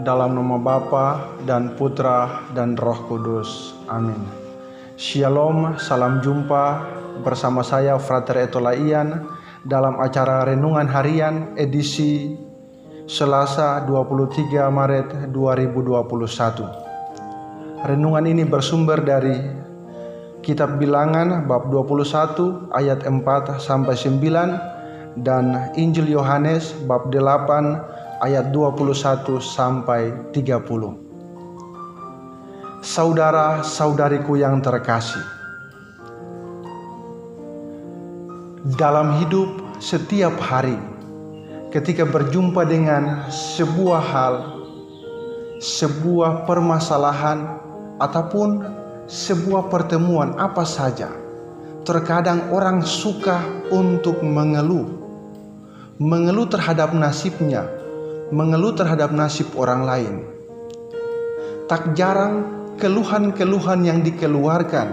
dalam nama Bapa dan Putra dan Roh Kudus. Amin. Shalom, salam jumpa bersama saya Frater Etolaian dalam acara Renungan Harian edisi Selasa 23 Maret 2021. Renungan ini bersumber dari Kitab Bilangan bab 21 ayat 4 sampai 9 dan Injil Yohanes bab 8 ayat 21 sampai 30. Saudara-saudariku yang terkasih, dalam hidup setiap hari ketika berjumpa dengan sebuah hal, sebuah permasalahan ataupun sebuah pertemuan apa saja, terkadang orang suka untuk mengeluh terhadap nasibnya, mengeluh terhadap nasib orang lain. Tak jarang keluhan-keluhan yang dikeluarkan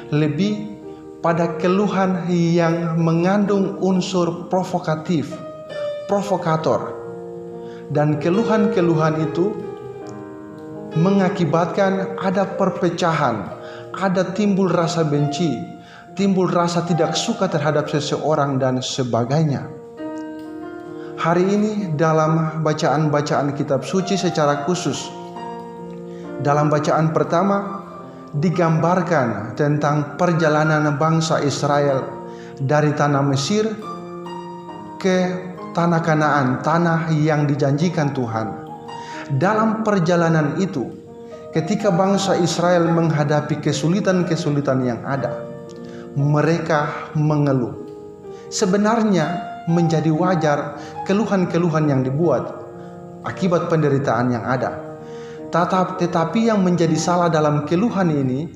lebih pada keluhan yang mengandung unsur provokator. Dan keluhan-keluhan itu mengakibatkan ada perpecahan, ada timbul rasa benci, timbul rasa tidak suka terhadap seseorang dan sebagainya. Hari ini dalam bacaan-bacaan kitab suci secara khusus, dalam bacaan pertama digambarkan tentang perjalanan bangsa Israel dari tanah Mesir ke tanah Kanaan, tanah yang dijanjikan Tuhan. Dalam perjalanan itu, ketika bangsa Israel menghadapi kesulitan-kesulitan yang ada, mereka mengeluh. Sebenarnya menjadi wajar keluhan-keluhan yang dibuat akibat penderitaan yang ada. Tetapi yang menjadi salah dalam keluhan ini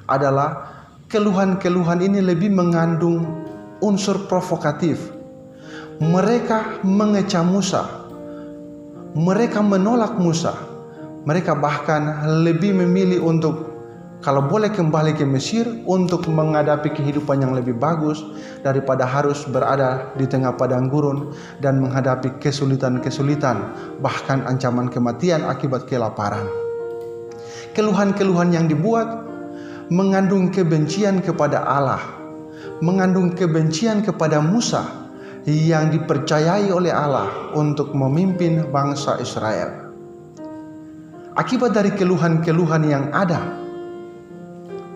adalah keluhan-keluhan ini lebih mengandung unsur provokatif. Mereka mengecam Musa, mereka menolak Musa, mereka bahkan lebih memilih untuk kalau boleh kembali ke Mesir untuk menghadapi kehidupan yang lebih bagus daripada harus berada di tengah padang gurun dan menghadapi kesulitan-kesulitan, bahkan ancaman kematian akibat kelaparan. Keluhan-keluhan yang dibuat mengandung kebencian kepada Allah, mengandung kebencian kepada Musa yang dipercayai oleh Allah untuk memimpin bangsa Israel. Akibat dari keluhan-keluhan yang ada,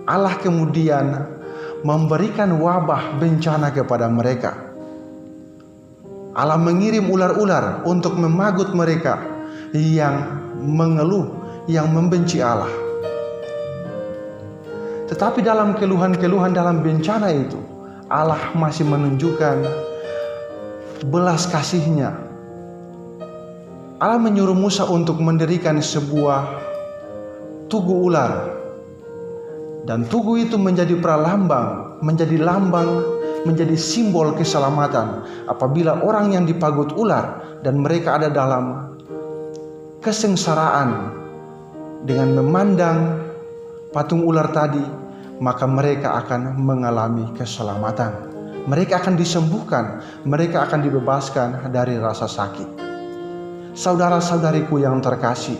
Allah kemudian memberikan wabah bencana kepada mereka. Allah mengirim ular-ular untuk memagut mereka yang mengeluh, yang membenci Allah. Tetapi dalam keluhan-keluhan, dalam bencana itu, Allah masih menunjukkan belas kasih-Nya. Allah menyuruh Musa untuk mendirikan sebuah tugu ular. Dan tugu itu menjadi pralambang, menjadi lambang, menjadi simbol keselamatan apabila orang yang dipagut ular dan mereka ada dalam kesengsaraan dengan memandang patung ular tadi, maka mereka akan mengalami keselamatan. Mereka akan disembuhkan, mereka akan dibebaskan dari rasa sakit. Saudara-saudariku yang terkasih,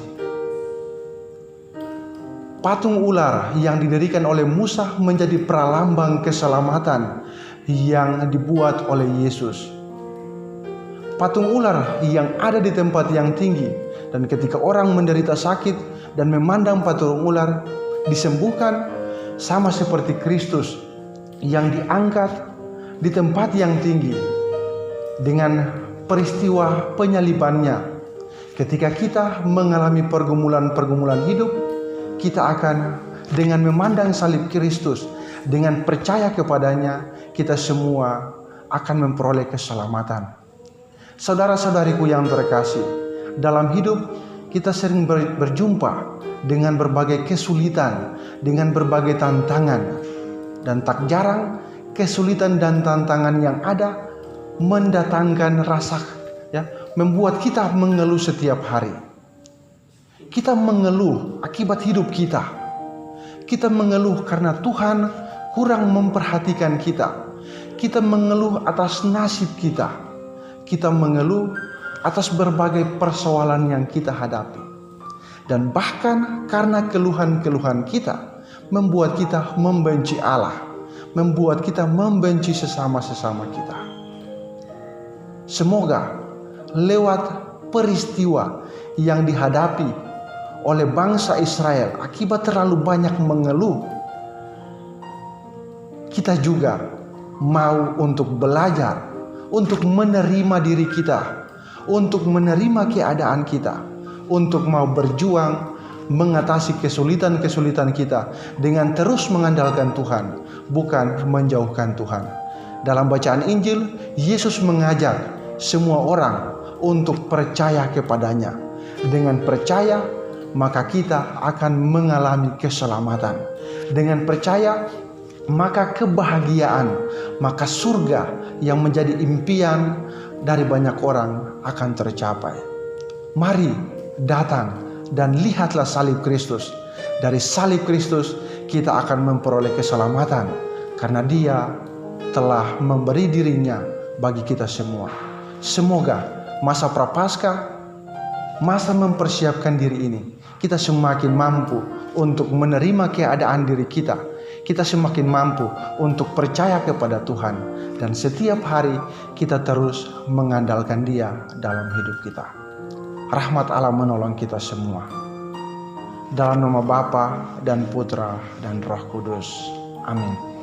patung ular yang didirikan oleh Musa menjadi pralambang keselamatan yang dibuat oleh Yesus. Patung ular yang ada di tempat yang tinggi, dan ketika orang menderita sakit dan memandang patung ular disembuhkan, sama seperti Kristus yang diangkat di tempat yang tinggi dengan peristiwa penyalibannya. Ketika kita mengalami pergumulan-pergumulan hidup, kita akan dengan memandang salib Kristus, dengan percaya kepadanya, kita semua akan memperoleh keselamatan. Saudara-saudariku yang terkasih, dalam hidup kita sering berjumpa dengan berbagai kesulitan, dengan berbagai tantangan. Dan tak jarang kesulitan dan tantangan yang ada mendatangkan rasa, membuat kita mengeluh setiap hari. Kita mengeluh akibat hidup kita. Kita mengeluh karena Tuhan kurang memperhatikan kita. Kita mengeluh atas nasib kita. Kita mengeluh atas berbagai persoalan yang kita hadapi. Dan bahkan karena keluhan-keluhan kita membuat kita membenci Allah, membuat kita membenci sesama-sesama kita. Semoga lewat peristiwa yang dihadapi oleh bangsa Israel akibat terlalu banyak mengeluh, kita juga mau untuk belajar, untuk menerima diri kita, untuk menerima keadaan kita, untuk mau berjuang mengatasi kesulitan-kesulitan kita dengan terus mengandalkan Tuhan, bukan menjauhkan Tuhan. Dalam bacaan Injil, Yesus mengajak semua orang untuk percaya kepadanya. Dengan percaya, maka kita akan mengalami keselamatan. Dengan percaya, maka kebahagiaan, maka surga yang menjadi impian dari banyak orang akan tercapai. Mari datang dan lihatlah salib Kristus. Dari salib Kristus kita akan memperoleh keselamatan, karena Dia telah memberi dirinya bagi kita semua. Semoga masa Prapaskah, masa mempersiapkan diri ini, kita semakin mampu untuk menerima keadaan diri kita. Kita semakin mampu untuk percaya kepada Tuhan, dan setiap hari kita terus mengandalkan Dia dalam hidup kita. Rahmat Allah menolong kita semua. Dalam nama Bapa dan Putra dan Roh Kudus. Amin.